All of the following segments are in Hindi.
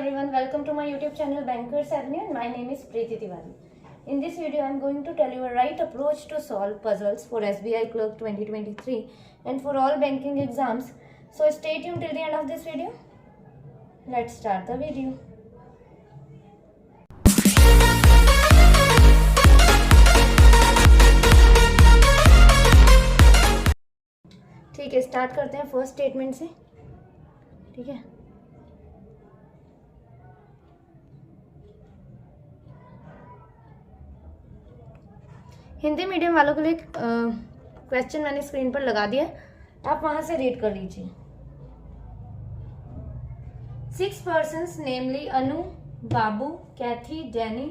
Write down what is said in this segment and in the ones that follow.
everyone, welcome to my YouTube channel Bankers Avenue and my name is Preeti Tiwari. In this video I am going to tell you a right approach to solve puzzles for SBI Clerk 2023 and for all banking exams. So stay tuned till the end of this video. Let's start the video. ठीक है, स्टार्ट करते हैं फर्स्ट स्टेटमेंट से. ठीक है, हिंदी मीडियम वालों के लिए क्वेश्चन मैंने स्क्रीन पर लगा दिया, आप वहां से रीड कर लीजिए. 6 persons namely Anu, Babu, Kathy, Danny,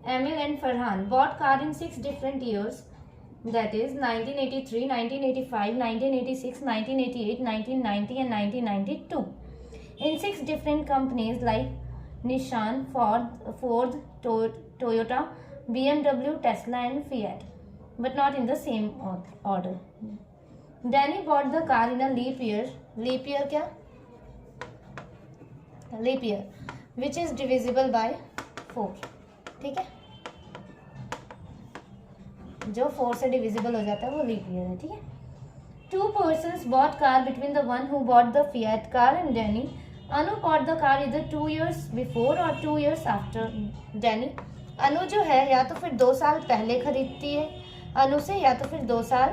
Emil and Farhan bought car in 6 different years, that is 1983, 1985, 1986, 1988, 1990 and 1992 in 6 different companies like Nissan, Ford, Toyota, BMW, Tesla and Fiat, but not in the same order. Danny bought the car in a leap year. Leap year क्या? Leap year which is divisible by 4. ठीक है, जो 4 से डिविजिबल हो जाता है वो लीप ईयर है. ठीक है. 2 persons bought car between the one who bought the Fiat car and Danny. Anu bought the car either 2 years before or 2 years after Danny. अनु जो है या तो फिर 2 साल पहले खरीदती है अनु से या तो फिर 2 साल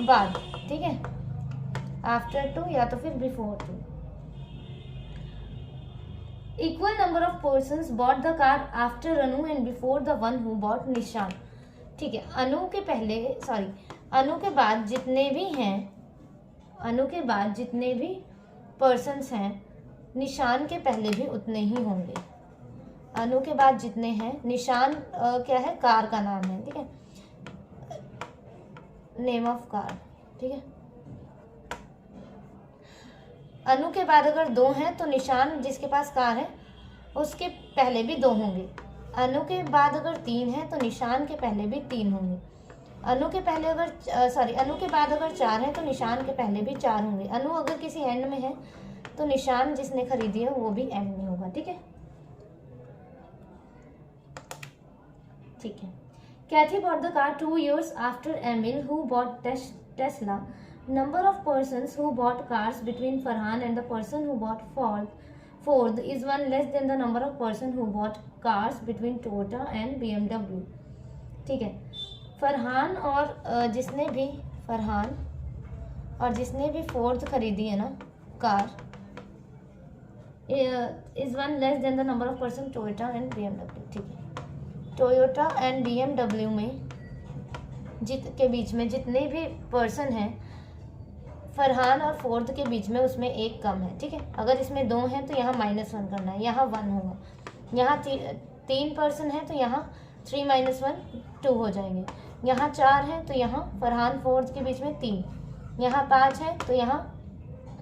बाद. ठीक है, आफ्टर 2 या तो फिर before 2. Equal number of persons bot the car after Anu and before the one who bot निशान. ठीक है, अनु के बाद जितने भी पर्सन्स हैं निशान के पहले भी उतने ही होंगे. अनु के बाद जितने हैं, निशान क्या है, कार का नाम है. ठीक है, नेम ऑफ कार. ठीक है, अनु के बाद अगर 2 हैं तो निशान जिसके पास कार है उसके पहले भी 2 होंगे. अनु के बाद अगर 3 है तो निशान के पहले भी 3 होंगे. अनु के बाद अगर 4 है तो निशान के पहले भी 4 होंगे. अनु अगर किसी एंड में है तो निशान जिसने खरीदी है वो भी एंड में होगा. ठीक है. ठीक है. Kathy bought the car 2 years after Emil who bought Tesla. Number of persons who bought cars between Farhan and the person who bought Ford is 1 less than the number of person who bought cars between Toyota and BMW. ठीक है. फरहान और जिसने भी फोर्ड खरीदी है ना car is 1 less than the number of person Toyota and BMW. ठीक है. टोयोटा एंड BMW में के बीच में जितने भी पर्सन हैं फरहान और फोर्थ के बीच में उसमें एक कम है. ठीक है, अगर इसमें 2 हैं तो यहाँ -1 करना है, यहाँ 1 होगा. यहाँ 3 पर्सन है तो यहाँ 3 - 1 2 हो जाएंगे. यहाँ 4 हैं तो यहाँ फरहान फोर्थ के बीच में 3. यहाँ 5 है तो यहाँ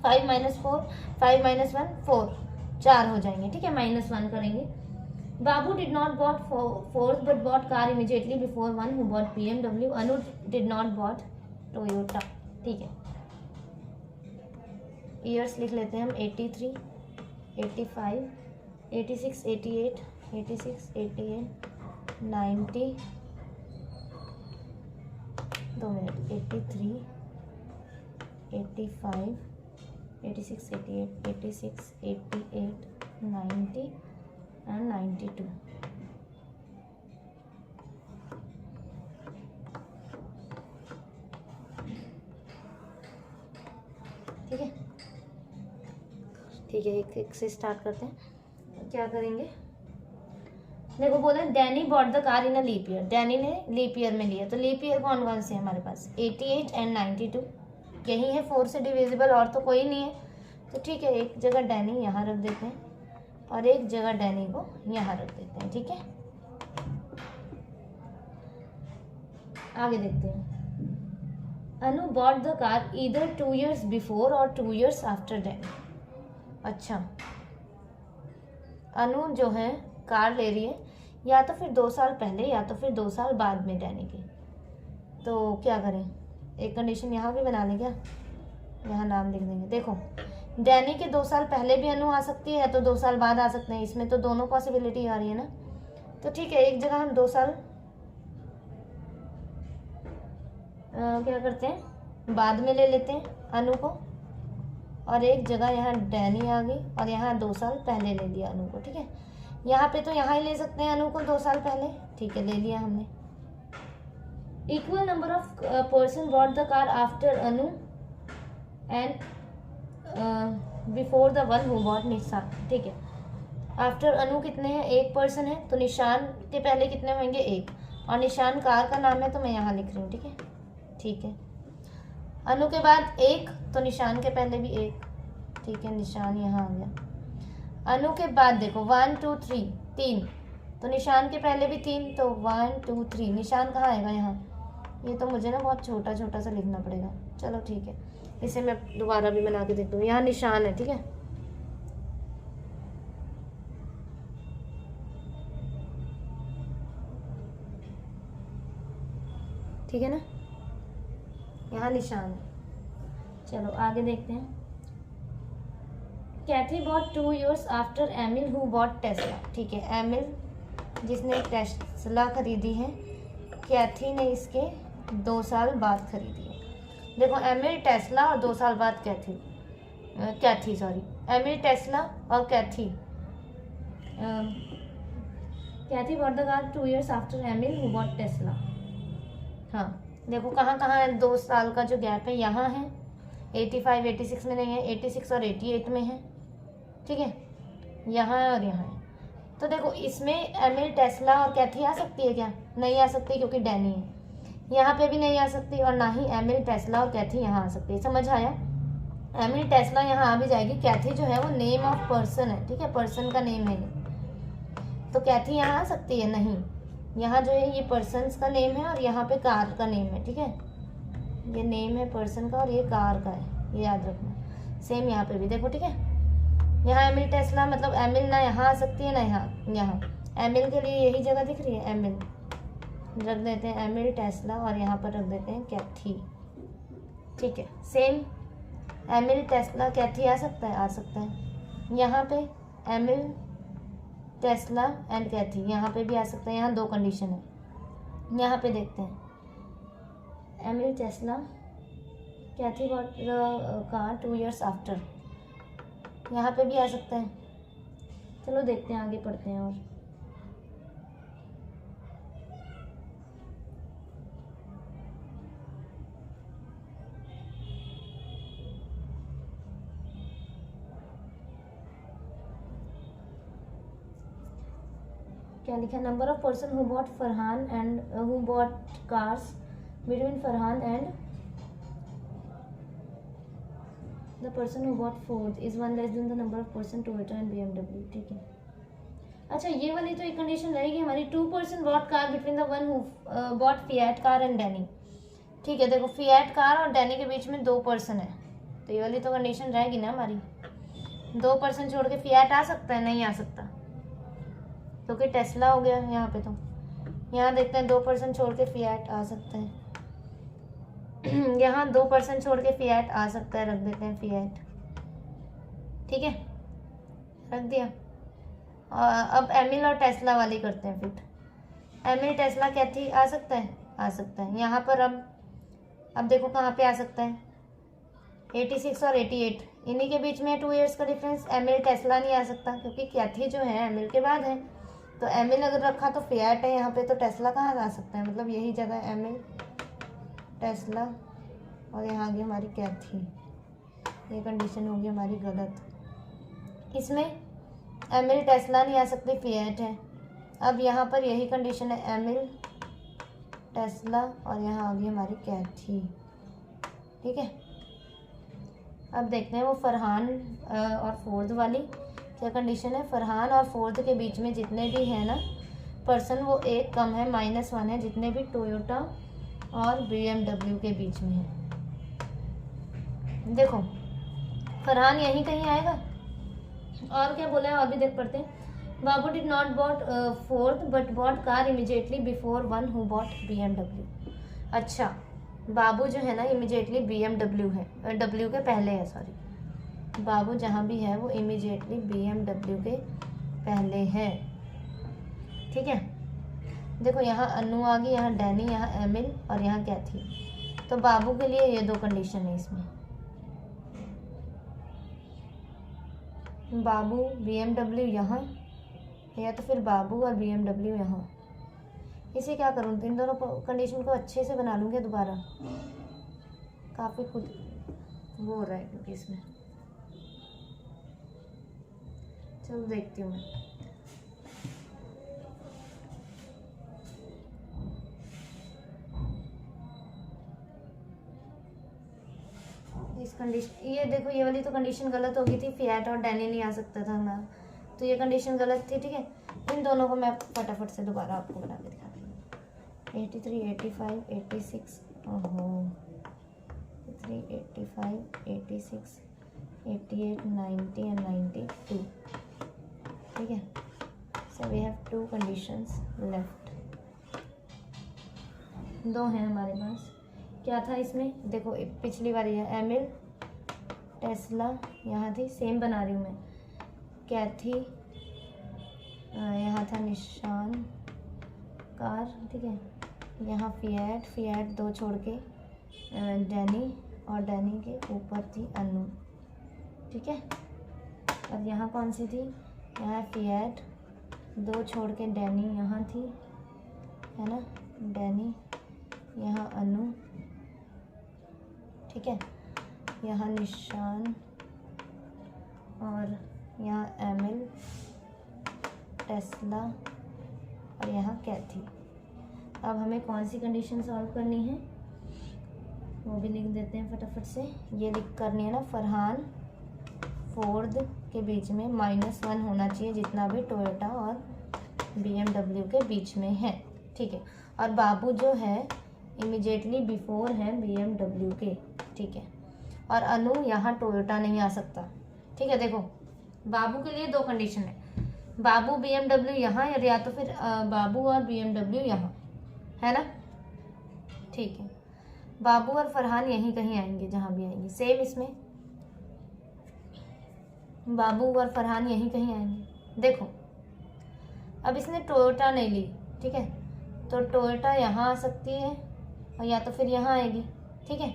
5 - 4 5 - 1 4 4 हो जाएंगे. ठीक है, -1 करेंगे. Babu did not bought Ford but bought car immediately before one who bought BMW. Anu did not bought Toyota. ठीक है, ईयर्स लिख लेते हैं हम 83, 85, 86, 88, 86, 88, 90, 2 मिनट 83, 85, 86, 88, 86, 88, 90 and 92. ठीक है. ठीक है, एक से स्टार्ट करते हैं. क्या करेंगे, देखो बोला Danny bought the car in a leap year. Danny ने लीप ईयर में लिया, तो लीप ईयर कौन कौन से है हमारे पास 88 एंड 92. यही है 4 से डिविजिबल, और तो कोई नहीं है. तो ठीक है, एक जगह डैनी यहाँ रख देते हैं और एक जगह डैनी को यहाँ रख देते हैं. ठीक है, आगे देखते हैं. Anu bought the car either 2 years before और 2 years आफ्टर डैनी. अच्छा, अनु जो है कार ले रही है या तो फिर 2 साल पहले या तो फिर 2 साल बाद में डैनी की. तो क्या करें, एक कंडीशन यहाँ भी बना लें क्या, यहाँ नाम लिख देंगे. देखो डैनी के 2 साल पहले भी अनु आ सकती है, तो 2 साल बाद आ सकते हैं। इसमें तो दोनों पॉसिबिलिटी आ रही है ना। तो ठीक है, एक जगह हम 2 साल क्या करते हैं, बाद में ले लेते हैं अनु को, और एक जगह यहाँ डैनी आ गई और यहाँ 2 साल पहले ले लिया अनु को। ठीक है, यहाँ पे तो यहाँ ही ले सकते हैं अनु को 2 साल पहले। ठीक है, ले लिया हमने। Equal number of person bot the car after Anu and before the one who bot निशान। ठीक है, आफ्टर अनु कितने हैं, 1 पर्सन है, तो निशान के पहले कितने होंगे, 1, और निशान कार का नाम है तो मैं यहाँ लिख रही हूँ। ठीक है, ठीक है, अनु के बाद 1, तो निशान के पहले भी 1। ठीक है, निशान यहाँ आ गया। अनु के बाद देखो 1 2 3, 3, तो निशान के पहले भी 3, तो 1 2 3, निशान कहाँ आएगा, यहाँ। ये तो मुझे ना बहुत छोटा छोटा सा लिखना पड़ेगा। चलो ठीक है, इसे मैं दोबारा भी बना के देती हूँ। यहाँ निशान है, ठीक है, ठीक है ना, यहाँ निशान है। चलो आगे देखते हैं। Kathy bought 2 years after Emil who bought Tesla. ठीक है, एमिल जिसने टेस्ला खरीदी है, कैथी ने इसके 2 साल बाद खरीदी है। देखो, एमिल टेस्ला और 2 साल बाद कैथी सॉरी, एमिल टेस्ला और Kathy bought the car 2 years after Emil who bought Tesla. हाँ, देखो कहाँ कहाँ है 2 साल का जो गैप है, यहाँ है, 85 86 में नहीं है, 86 और 88 में है। ठीक है, यहाँ है और यहाँ है। तो देखो, इसमें एमिल टेस्ला और कैथी आ सकती है क्या, नहीं आ सकती, क्योंकि डैनी है। यहाँ पे भी नहीं आ सकती, और ना ही एमिल टेस्ला और कैथी यहाँ आ सकती है। समझ आया, एमिल टेस्ला यहाँ आ भी जाएगी। कैथी जो है वो नेम ऑफ पर्सन है। ठीक है, पर्सन का नेम है ये, तो कैथी यहाँ आ सकती है, नहीं। यहाँ जो है ये पर्सन्स का नेम है और यहाँ पे कार का नेम है। ठीक है, ये नेम है पर्सन का और ये कार का है, ये याद रखना। सेम यहाँ पे भी देखो। ठीक है, यहाँ एमिल टेस्ला, मतलब एमिल ना यहाँ आ सकती है ना यहाँ एमिल के लिए यही जगह दिख रही है, एमिल रख देते हैं, एमिल टेस्ला, और यहाँ पर रख देते हैं कैथी। ठीक है, सेम एमिल टेस्ला कैथी आ सकता है, यहाँ पे एमिल टेस्ला एंड कैथी यहाँ पे भी आ सकता है। यहाँ 2 कंडीशन है। यहाँ पे देखते हैं, Emil Tesla Kathy bought the car 2 years after, यहाँ पे भी आ सकता है। चलो देखते हैं, आगे पढ़ते हैं। और क्या लिखा, number of person who bought Farhan and who bought cars between Farhan and the person who bought Ford is 1 less than the number of person Toyota and BMW। ठीक है, अच्छा ये वाली तो एक कंडीशन रहेगी हमारी, 2 person bought car between the one who bought Fiat car and Danny. ठीक है, देखो फिएट कार और डैनी के बीच में 2 person है, तो ये वाली तो कंडीशन रहेगी ना हमारी। 2 person छोड़ के फिएट आ सकता है, नहीं आ सकता, क्योंकि टेस्ला हो गया यहाँ पे। तो यहाँ देखते हैं 2 person छोड़ के फिएट आ सकता है। यहाँ 2 person छोड़ के फिएट आ सकता है, रख देते हैं फिएट। ठीक है, रख दिया। अब एमिल और टेस्ला वाली करते हैं फिर। एमिल टेस्ला कैथी आ सकता है, आ सकता है। यहाँ पर अब देखो कहाँ पे आ सकता है, 86 और 88, इन्हीं के बीच में 2 years का डिफरेंस। एमिल टेस्ला नहीं आ सकता, क्योंकि कैथी जो है एमिल के बाद है, तो एमिल अगर रखा तो फिएट है यहाँ पे, तो टेस्ला कहाँ आ सकता है, मतलब यही जगह एमिल टेस्ला, और यहाँ आ गई हमारी कैथी। ये कंडीशन होगी हमारी गलत। इसमें एमिल टेस्ला नहीं आ सकती, फिएट है। अब यहाँ पर यही कंडीशन है, एमिल टेस्ला, और यहाँ आ गई हमारी कैथी। ठीक है, अब देखते हैं वो फरहान और फोर्ड वाली क्या कंडीशन है। फरहान और फोर्ड के बीच में जितने भी है ना पर्सन, वो 1 कम है, -1 है, जितने भी टोयोटा और BMW के बीच में है। देखो फरहान यहीं कहीं आएगा, और क्या बोला है और भी देख पढ़ते हैं। Babu did not bought fourth but bought car immediately before one who bought BMW। अच्छा, बाबू जो है ना इमीडिएटली BMW है, W के पहले है, सॉरी, बाबू जहाँ भी है वो इमीडिएटली BMW के पहले है। ठीक है, देखो यहाँ अनु आ गई, यहाँ डैनी, यहाँ एमिल और यहाँ कैथी। तो बाबू के लिए ये 2 कंडीशन है इसमें, बाबू BMW यहाँ, या तो फिर बाबू और BMW यहाँ। इसे क्या करूँ, इन दोनों कंडीशन को अच्छे से बना लूँगी दोबारा, काफ़ी खुद वो हो रहा है क्योंकि इसमें। चलो देखती हूँ मैं। इस कंडीशन, ये देखो ये वाली तो कंडीशन गलत हो गई थी, फिएट और डैनी नहीं आ सकता था हमारा, तो ये कंडीशन गलत थी। ठीक है, इन दोनों को मैं फटाफट से दोबारा आपको बना के दिखाती हूँ। 83, 85, 86, ओहो 83, 85, 86, 88, 90 एंड 92। ठीक है, so we have 2 conditions left, 2 हैं हमारे पास। क्या था इसमें, देखो पिछली बार ये एमिल, टेस्ला यहाँ थी, सेम बना रही हूँ मैं, कैथी यहाँ था, निशान कार। ठीक है, यहाँ फिएट 2 छोड़ के डैनी, और डैनी के ऊपर थी अनु। ठीक है, अब यहाँ कौन सी थी, यहाँ फिएट 2 छोड़ के डैनी यहाँ थी, है ना, डैनी, यहाँ अनु। ठीक है, यहाँ निशान और यहाँ एमिल, टेस्ला और यहाँ कैथी। अब हमें कौन सी कंडीशन सॉल्व करनी है वो भी लिख देते हैं फटाफट से। ये लिख करनी है ना, फरहान फोर्ड के बीच में -1 होना चाहिए जितना भी टोयोटा और BMW के बीच में है। ठीक है, और बाबू जो है इमीडिएटली बिफोर है BMW के। ठीक है, और अनु यहाँ टोयोटा नहीं आ सकता। ठीक है, देखो बाबू के लिए 2 कंडीशन है, बाबू BMW यहाँ, या तो फिर बाबू और BMW यहाँ, है ना। ठीक है, बाबू और फरहान यहीं कहीं आएंगे, जहाँ भी आएंगे सेम इसमें, बाबू और फरहान यहीं कहीं आएंगे। देखो अब इसने टोयोटा नहीं ली, ठीक है, तो टोयोटा यहाँ आ सकती है और या तो फिर यहाँ आएगी। ठीक है,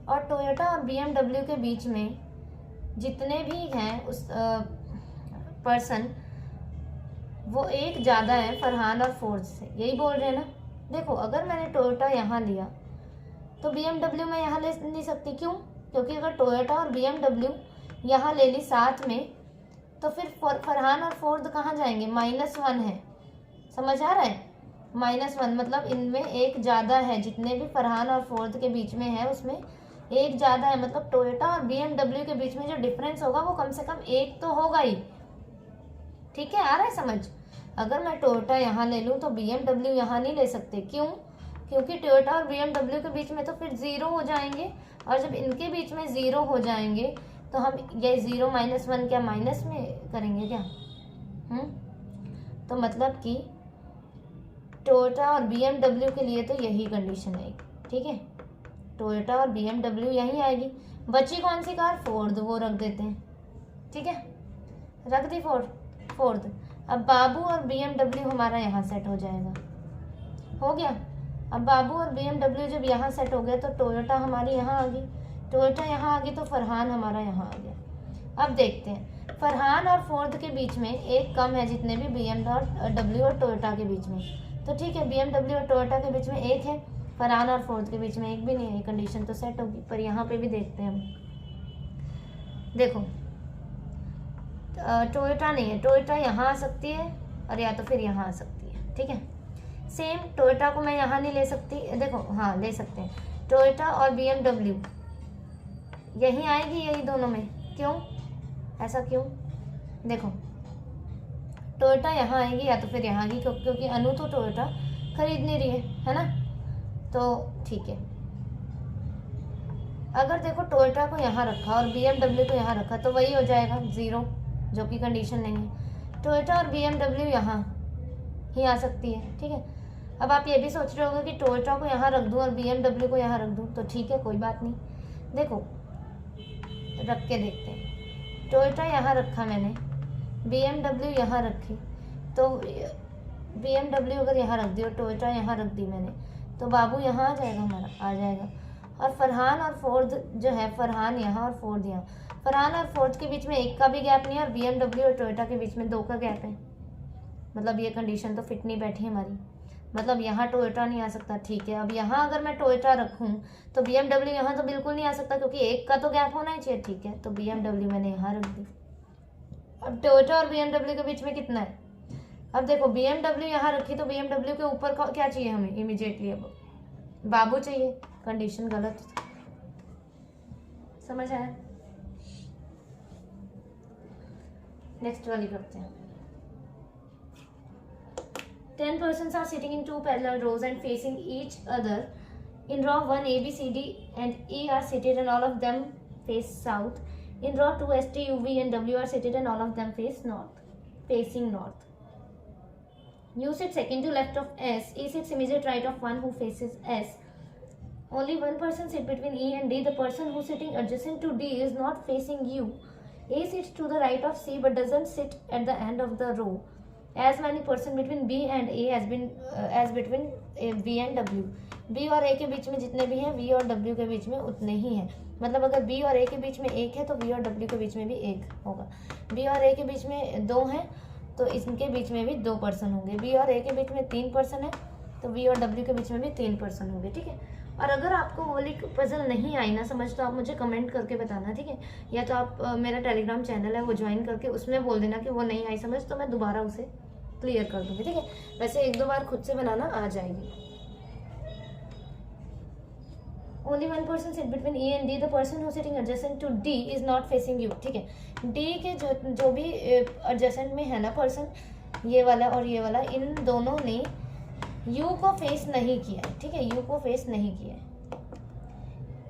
और टोयोटा और BMW के बीच में जितने भी हैं उस पर्सन, वो एक ज़्यादा है फरहान और फोर्ड से, यही बोल रहे हैं ना। देखो अगर मैंने टोयोटा यहाँ लिया तो BMW मैं यहाँ ले नहीं सकती, क्यों, क्योंकि अगर टोयोटा और BMW यहाँ ले ली साथ में तो फिर फरहान और फोर्ड कहाँ जाएंगे, -1 है, समझ आ रहा है, -1 मतलब इनमें एक ज़्यादा है, जितने भी फरहान और फोर्ड के बीच में है उसमें एक ज़्यादा है, मतलब टोयोटा और BMW के बीच में जो डिफरेंस होगा वो कम से कम 1 तो होगा ही। ठीक है, आ रहा है समझ। अगर मैं टोयोटा यहाँ ले लूँ तो BMW यहाँ नहीं ले सकते, क्यों, क्योंकि टोयोटा और BMW के बीच में तो फिर 0 हो जाएंगे, और जब इनके बीच में 0 हो जाएंगे तो हम ये 0 -1 क्या माइनस में करेंगे क्या, तो मतलब कि टोयोटा और BMW के लिए तो यही कंडीशन है। ठीक है, टोयोटा और BMW यहीं आएगी, बची कौन सी कार, फोर्ड, वो रख देते हैं। ठीक है, रख दी फोर्ड। अब बाबू और BMW हमारा यहाँ सेट हो जाएगा, हो गया। अब बाबू और BMW जब यहाँ सेट हो गया तो टोयोटा हमारी यहाँ आ गई, टोयोटा यहाँ आ गई तो फरहान हमारा यहाँ आ गया। अब देखते हैं, फरहान और फोर्ड के बीच में एक कम है जितने भी BMW और टोयोटा के बीच में, तो ठीक है BMW और टोयोटा के बीच में 1 है, फरहान और फोर्ड के बीच में 1 भी नहीं है, कंडीशन तो सेट होगी। पर यहाँ पे भी देखते हैं हम, देखो टोयोटा नहीं है, टोयोटा यहाँ आ सकती है और या तो फिर यहाँ आ सकती है। ठीक है, सेम टोयोटा को मैं यहाँ नहीं ले सकती, देखो हाँ ले सकते हैं, टोयोटा और BMW यहीं आएगी, यही दोनों में, क्यों, ऐसा क्यों, देखो टोयोटा यहाँ आएगी या तो फिर यहाँ आएगी, क्योंकि अनु तो टोयोटा खरीद नहीं रही है ना, तो ठीक है। अगर देखो टोयोटा को यहाँ रखा और BMW को यहाँ रखा तो वही हो जाएगा 0, जो कि कंडीशन नहीं है। टोयोटा और BMW यहाँ ही आ सकती है। ठीक है, अब आप ये भी सोच रहे होगे कि टोयोटा को यहाँ रख दूँ और BMW को यहाँ रख दूँ, तो ठीक है कोई बात नहीं, देखो रख के देखते हैं। टोयोटा यहाँ रखा मैंने, BMW यहाँ रखी, तो BMW अगर यहाँ रख दी और टोयोटा यहाँ रख दी मैंने, तो बाबू यहाँ आ जाएगा, हमारा आ जाएगा। और फरहान और फोर्ड जो है, फरहान यहाँ और फोर्ड यहाँ, फरहान और फोर्ड के बीच में एक का भी गैप नहीं है, और BMW और टोयोटा के बीच में 2 का गैप है। मतलब ये कंडीशन तो फिट नहीं बैठी हमारी, मतलब यहाँ टोयोटा नहीं आ सकता। ठीक है, अब यहाँ अगर मैं टोयोटा रखूँ तो BMW यहाँ तो बिल्कुल नहीं आ सकता, क्योंकि एक का तो गैप होना ही चाहिए। ठीक है, तो BMW मैंने यहाँ रख दी। अब टोयोटा और BMW के बीच में कितना है, अब देखो BMW यहाँ रखी, तो BMW के ऊपर क्या चाहिए हमें इमीडिएटली, अब बाबू चाहिए। कंडीशन गलत, समझ आया। नेक्स्ट वाली करते हैं। 10 persons are sitting in 2 parallel rows and facing each other. In row 1, A, B, C, D and E are seated and all of them face south. In row 2, S, T, U, V and W are seated and all of them face north, facing north. U sits second to left of S. E sits immediate right of one who faces S. Only one person sits between E and D. The person who is sitting adjacent to D is not facing U. A sits to the right of C but doesn't sit at the end of the row. As many person between B and A has been as between B and W. B और A के बीच में जितने भी हैं, V और W के बीच में उतने ही हैं। मतलब अगर B और A के बीच में 1 है तो B और W के बीच में भी 1 होगा। B और A के बीच में 2 हैं तो इसके बीच में भी 2 पर्सन होंगे। B और A के बीच में 3 पर्सन है तो V और W के बीच में भी 3 पर्सन होंगे। ठीक है, और अगर आपको वो वाली पजल नहीं आई ना समझ, तो आप मुझे कमेंट करके बताना। ठीक है, या तो आप मेरा टेलीग्राम चैनल है वो ज्वाइन करके उसमें बोल देना कि वो नहीं आई समझ, तो मैं दोबारा उसे क्लियर कर दूंगी। ठीक है, वैसे 1-2 बार खुद से बनाना आ जाएगी। Only one person sit between E and D. The person who sitting adjacent to D is not facing you. ठीक है, D के जो भी adjacent में है ना पर्सन, ये वाला और ये वाला, इन दोनों ने U को फेस नहीं किया है। ठीक है, U को फेस नहीं किया है।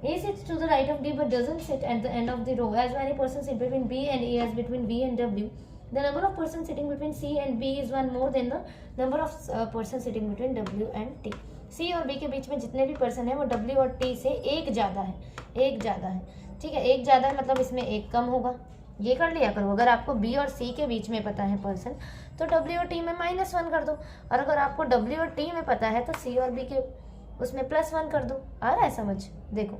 A sits to the right of D but doesn't sit at the end of the row. As many persons sit between B and A as between B and W. The number of persons sitting between C and B is one more than the number of persons sitting between W and T. C और B के बीच में जितने भी पर्सन है वो W और T से एक ज़्यादा है, एक ज़्यादा है। ठीक है, एक ज़्यादा है मतलब इसमें एक कम होगा। ये कर लिया करो। अगर आपको B और C के बीच में पता है पर्सन तो W और T में -1 कर दो, और अगर आपको W और T में पता है तो C और B के उसमें +1 कर दो। आ रहा है समझ? देखो,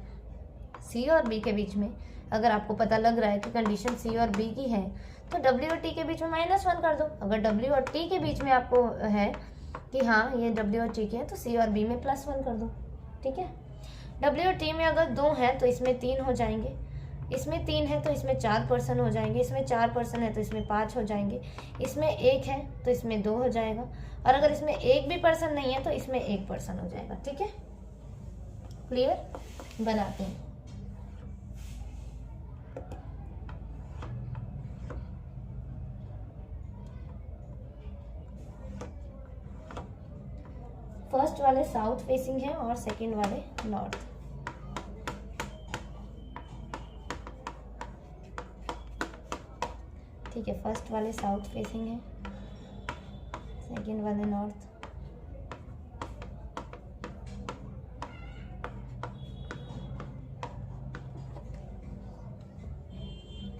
C और B के बीच में अगर आपको पता लग रहा है कि कंडीशन C और B की है तो W और T के बीच में -1 कर दो। अगर W और T के बीच में आपको है कि हाँ ये W और T के है तो C और B में +1 कर दो। ठीक है, W और T में अगर 2 है तो इसमें 3 हो जाएंगे, इसमें 3 है तो इसमें 4 पर्सन हो जाएंगे, इसमें 4 पर्सन है तो इसमें 5 हो जाएंगे, इसमें 1 है तो इसमें 2 हो जाएगा, और अगर इसमें एक भी पर्सन नहीं है तो इसमें 1 पर्सन हो जाएगा। ठीक है, क्लियर? बनाते हैं। फर्स्ट वाले साउथ फेसिंग है और सेकंड वाले नॉर्थ। ठीक है, फर्स्ट वाले साउथ फेसिंग है, सेकंड वाले नॉर्थ।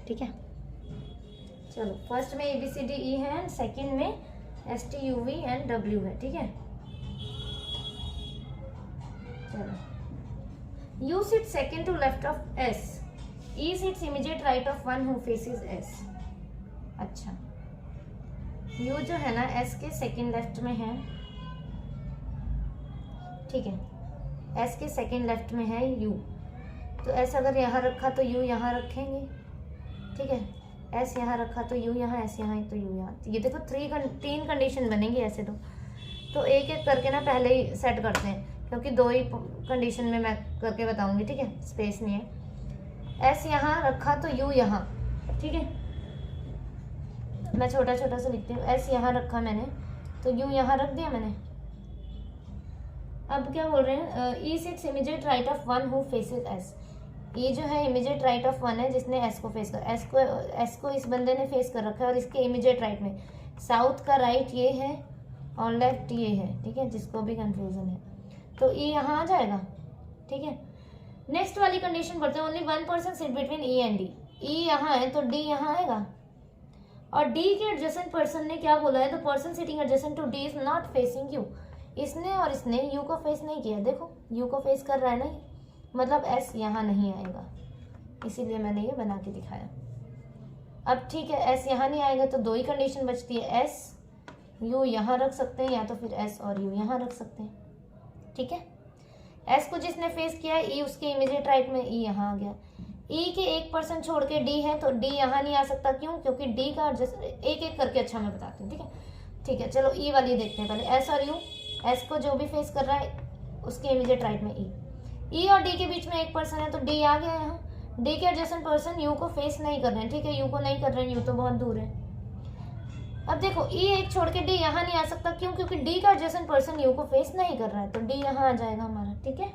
ठीक है, चलो फर्स्ट में ABCDE है, सेकंड में STUV एंड W है। ठीक है, U sits second to left of S. E sits immediate right of one who faces S. अच्छा, U जो है ना S के सेकंड लेफ्ट में है। ठीक है, S के सेकंड लेफ्ट में है U, तो S अगर यहाँ रखा तो U यहाँ रखेंगे। ठीक है, S यहाँ रखा तो U यहाँ, S यहाँ तो U यहाँ। ये देखो 3 कंडीशन बनेंगी ऐसे तो एक एक करके ना पहले ही सेट करते हैं, क्योंकि 2 ही कंडीशन में मैं करके बताऊंगी। ठीक है, स्पेस नहीं है। S यहाँ रखा तो U यहाँ। ठीक है, मैं छोटा छोटा सा लिखती हूँ। S यहाँ रखा मैंने तो U यहाँ रख दिया मैंने। अब क्या बोल रहे हैं, E seats immediate right of one who faces S। E जो है इमीडिएट राइट ऑफ वन है जिसने S को फेस कर, S को इस बंदे ने फेस कर रखा है, और इसके इमीडिएट राइट में साउथ का राइट ये है और लेफ्ट ये है। ठीक है, जिसको भी कंफ्यूजन है तो E यहाँ आ जाएगा। ठीक है, नेक्स्ट वाली कंडीशन पढ़ते हैं। Only one person sit between E and D। ई यहाँ है तो डी यहाँ आएगा। और डी के एडजेसेंट पर्सन ने क्या बोला है, the person sitting adjacent to D is not facing you. इसने और इसने यू को फेस नहीं किया, देखो यू को फेस कर रहा है ना ये, मतलब एस यहाँ नहीं आएगा, इसीलिए मैंने ये बना के दिखाया। अब ठीक है, एस यहाँ नहीं आएगा तो दो ही कंडीशन बचती है, एस यू यहाँ रख सकते हैं या तो फिर एस और यू यहाँ रख सकते हैं। ठीक है, एस को जिसने फेस किया है ई उसके इमीडिएट राइट में, ई यहाँ आ गया। ई के एक पर्सन छोड़ के डी है तो डी यहाँ नहीं आ सकता, क्यों, क्योंकि डी का एक एक करके अच्छा मैं बताती हूँ। ठीक है, ठीक है, चलो ई वाली देखते हैं पहले, एस और यू, एस को जो भी फेस कर रहा है उसके इमीडिएट राइट में ई और डी के बीच में एक पर्सन है तो डी आ गया यहाँ। डी के एडजेसेंट पर्सन यू को फेस नहीं कर रहे हैं, ठीक है, यू को नहीं कर रहे हैं, यू तो बहुत दूर है। अब देखो ई एक छोड़ के डी यहाँ नहीं आ सकता, क्यों, क्योंकि डी का एडजेसेंट पर्सन यू को फेस नहीं कर रहा है तो डी यहाँ आ जाएगा हमारा। ठीक है,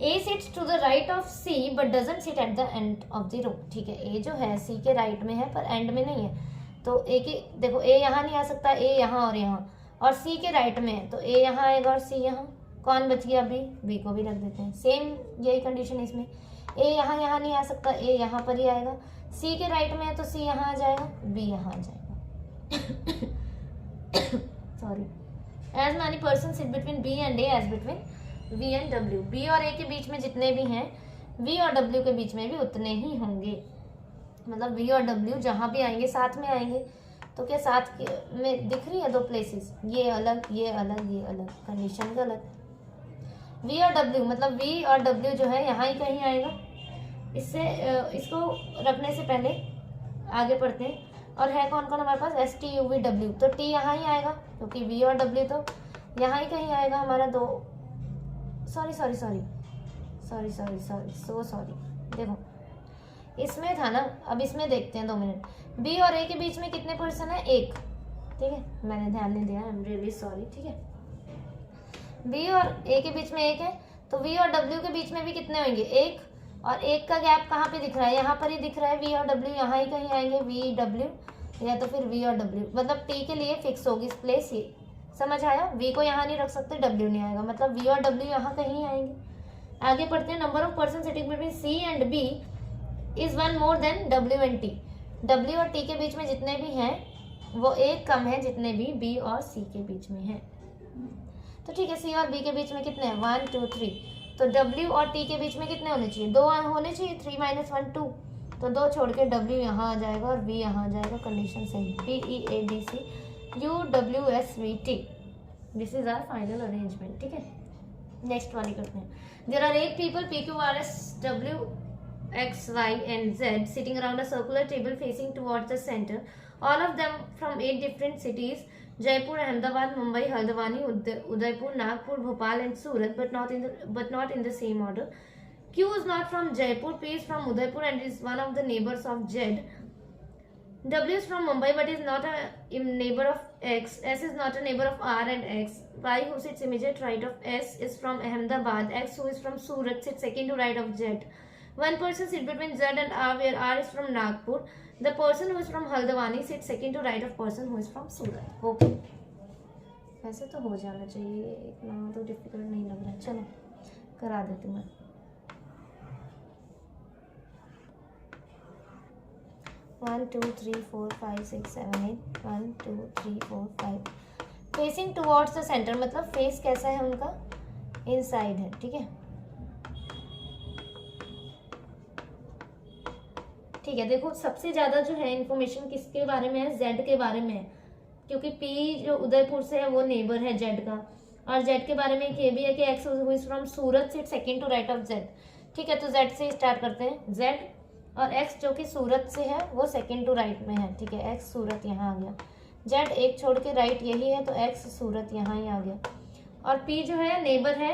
A sits to the right of C but doesn't sit at the end of the row. ठीक है, ए जो है सी के राइट में है पर एंड में नहीं है, तो ए की देखो ए यहाँ नहीं आ सकता, ए यहाँ और यहाँ, और सी के राइट में है तो ए यहाँ आएगा और सी यहाँ, कौन बच गया बी, बी को भी रख देते हैं, सेम यही कंडीशन इसमें, ए यहाँ नहीं आ सकता, ए यहाँ पर ही आएगा, सी के राइट में है तो सी यहाँ आ जाएगा, बी यहाँ आ जाएगा। Sorry, as many person sit between B and A as between V and W. B और ए के बीच में जितने भी हैं वी और डब्ल्यू के बीच में भी उतने ही होंगे, मतलब वी और डब्ल्यू जहाँ भी आएंगे साथ में आएंगे। तो क्या साथ में दिख रही है दो प्लेसेस, ये अलग ये अलग ये अलग, कंडीशन गलत। वी और डब्ल्यू मतलब वी और डब्ल्यू जो है यहाँ ही कहीं आएगा। इससे इसको रखने से पहले आगे पढ़ते हैं, और है कौन कौन हमारे पास, S T U V W, तो टी यहाँ ही आएगा क्योंकि वी और डब्ल्यू तो यहाँ ही कहीं आएगा हमारा। दो सॉरी देखो इसमें था ना, अब इसमें देखते हैं 2 मिनट। बी और ए के बीच में कितने पर्सन है, एक, ठीक है, मैंने ध्यान नहीं दिया, आई एम रियली सॉरी। ठीक है, बी और ए के बीच में एक है तो वी और डब्ल्यू के बीच में भी कितने होंगे, एक, और एक का गैप कहाँ पे दिख रहा है, यहाँ पर ही दिख रहा है, वी और डब्ल्यू यहाँ ही कहीं आएंगे, वी डब्ल्यू या तो फिर वी और डब्ल्यू, मतलब टी के लिए फिक्स होगी प्लेस ये, समझ आया। वी को यहाँ नहीं रख सकते, डब्ल्यू नहीं आएगा, मतलब वी और डब्ल्यू यहाँ कहीं आएंगे। आगे पढ़ते हैं, number of person sitting between C and B is 1 more than W and T. W और टी के बीच में जितने भी हैं वो एक कम है जितने भी बी और सी के बीच में हैं। तो ठीक है, सी और बी के बीच में कितने हैं, 1 2 3, तो डब्ल्यू और टी के बीच में कितने होने चाहिए, 2 होने चाहिए, 3 - 1 2, तो 2 छोड़ के डब्ल्यू यहाँ आ जाएगा और बी यहाँ आ जाएगा, कंडीशन सही। B E A B C U W S V T, this is our final arrangement. ठीक है, नेक्स्ट वाली करते हैं। There are 8 people P Q R S W X Y and Z sitting around a circular table facing towards the centre, all of them from 8 different cities, Jaipur, Ahmedabad, Mumbai, Haldwani, Udaipur, Nagpur, Bhopal and Surat, but not in the same order. Q is not from Jaipur, P is from Udaipur and is one of the neighbors of Z. W is from Mumbai but is not a neighbor of X. S is not a neighbor of R and X. Y, who sits immediate right of S, is from Ahmedabad. X, who is from Surat, sits second to right of Z. One person sits between Z and R, where R is from Nagpur. The person who is from Haldwani sits second to right of person who is from Surat. Okay. ऐसे तो हो जाना चाहिए, इतना तो डिफिकल्ट नहीं लग रहा है, चलो करा देती हूँ मैं। 1 2 3 4 5 6 7 8 1 2 3 4 5 फेसिंग टुवर्ड्स द सेंटर, मतलब फेस कैसा है उनका, इनसाइड है। ठीक है, ठीक है, देखो सबसे ज़्यादा जो है इन्फॉर्मेशन किसके बारे में है, जेड के बारे में है, क्योंकि पी जो उदयपुर से है वो नेबर है जेड का, और जेड के बारे में ये भी है कि X who is from Surat sit second to right of Z. ठीक है, तो जेड से स्टार्ट करते हैं, जेड और एक्स जो कि सूरत से है वो सेकंड टू राइट में है। ठीक है, एक्स सूरत यहाँ आ गया, जेड एक छोड़ के राइट यही है तो एक्स सूरत यहाँ ही आ गया, और पी जो है नेबर है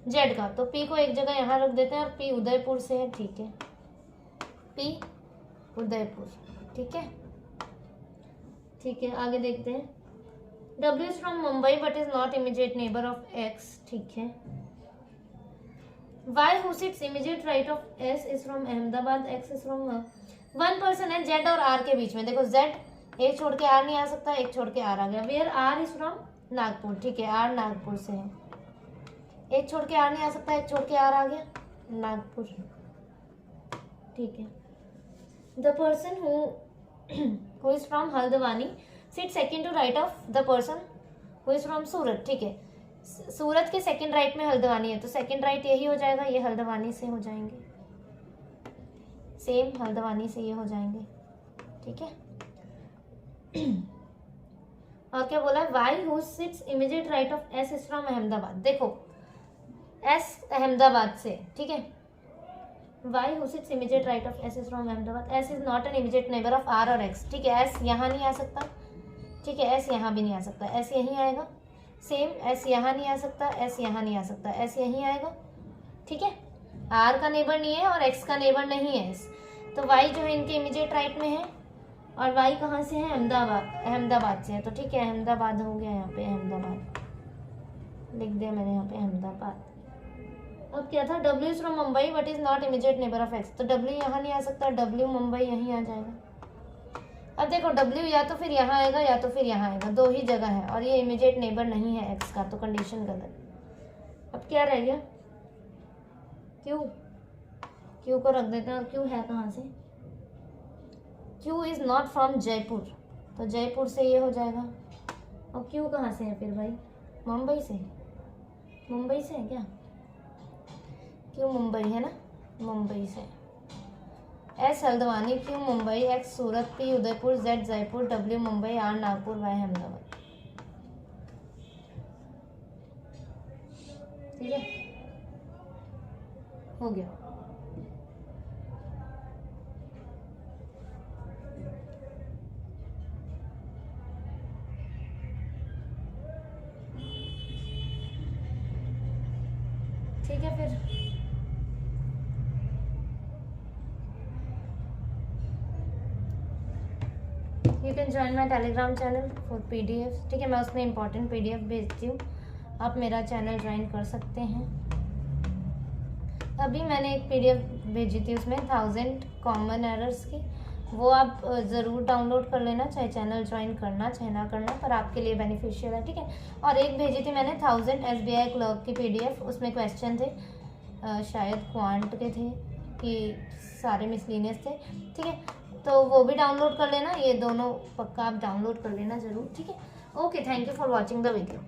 जेड का, तो पी को एक जगह यहाँ रख देते हैं, और पी उदयपुर से है। ठीक है, पी उदयपुर, ठीक है, ठीक है, आगे देखते हैं। W is from Mumbai but is not immediate neighbor of X, ठीक है। Y, who sits immediate right of S, is from Ahmedabad. X is from one person है Z और R के बीच में, देखो Z एक छोड़ के R नहीं आ सकता, एक छोड़ के R आ गया, where R is from Nagpur. ठीक है, R नागपुर से है, एक छोड़ के R नहीं आ सकता, एक छोड़ के R आ गया, नागपुर। ठीक है, the person who is from Haldwani sit second to right of the person who is from Surat. ठीक है, सूरत के सेकेंड राइट में हल्द्वानी है, तो सेकेंड राइट यही हो जाएगा, ये हल्द्वानी से हो जाएंगे, सेम हल्द्वानी से ये हो जाएंगे। ठीक है, और क्या बोला है, Y who sits immediate right of S is from Ahmedabad. देखो एस अहमदाबाद से, ठीक है, Y who sits immediate right of S is from Ahmedabad. S is not an immediate neighbour of R और एक्स। ठीक है, एस यहाँ नहीं आ सकता, ठीक है, एस यहाँ भी नहीं आ सकता, एस यहीं आएगा, सेम एस यहाँ नहीं आ सकता, एस यहाँ नहीं आ सकता, एस यहीं आएगा। ठीक है, आर का नेबर नहीं है और एक्स का नेबर नहीं है एस, तो वाई जो है इनके इमीडिएट राइट में है, और वाई कहाँ से है, अहमदाबाद से है, तो ठीक है अहमदाबाद हो गया, यहाँ पे अहमदाबाद लिख दिया मैंने, यहाँ पे अहमदाबाद। अब क्या था, W is from Mumbai but is not immediate neighbour of x, तो W यहाँ नहीं आ सकता, W मुंबई यहीं आ जाएगा। अब देखो W या तो फिर यहाँ आएगा या तो फिर यहाँ आएगा, दो ही जगह है, और ये इमीडिएट नेबर नहीं है एक्स का, तो कंडीशन गलत। अब क्या रह गया, Q को रख देते हैं, और Q है कहाँ से, Q is not from Jaipur, तो जयपुर से ये हो जाएगा। और Q कहाँ से है फिर भाई, मुंबई से है क्या, Q मुंबई है ना, मुंबई से। S Haldwani, Q Mumbai, X सूरत, P Udaipur, Z Jaipur, W Mumbai, R Nagpur, Y Ahmedabad. ठीक है, हो गया। ठीक है, फिर you can join my Telegram channel for PDF। ठीक है, मैं उसमें इंपॉर्टेंट PDF भेजती हूँ, आप मेरा चैनल ज्वाइन कर सकते हैं। अभी मैंने एक PDF भेजी थी, उसमें 1000 कॉमन एरर्स की, वो आप ज़रूर डाउनलोड कर लेना, चाहे चैनल ज्वाइन करना चाहे ना करना, पर आपके लिए बेनिफिशियल है। ठीक है, और एक भेजी थी मैंने 1000 SBI क्लर्क की PDF, उसमें क्वेश्चन थे, शायद क्वांट के थे कि सारे मिसलिनियस थे। ठीक है, तो वो भी डाउनलोड कर लेना, ये दोनों पक्का आप डाउनलोड कर लेना ज़रूर। ठीक है, okay, thank you for watching the video.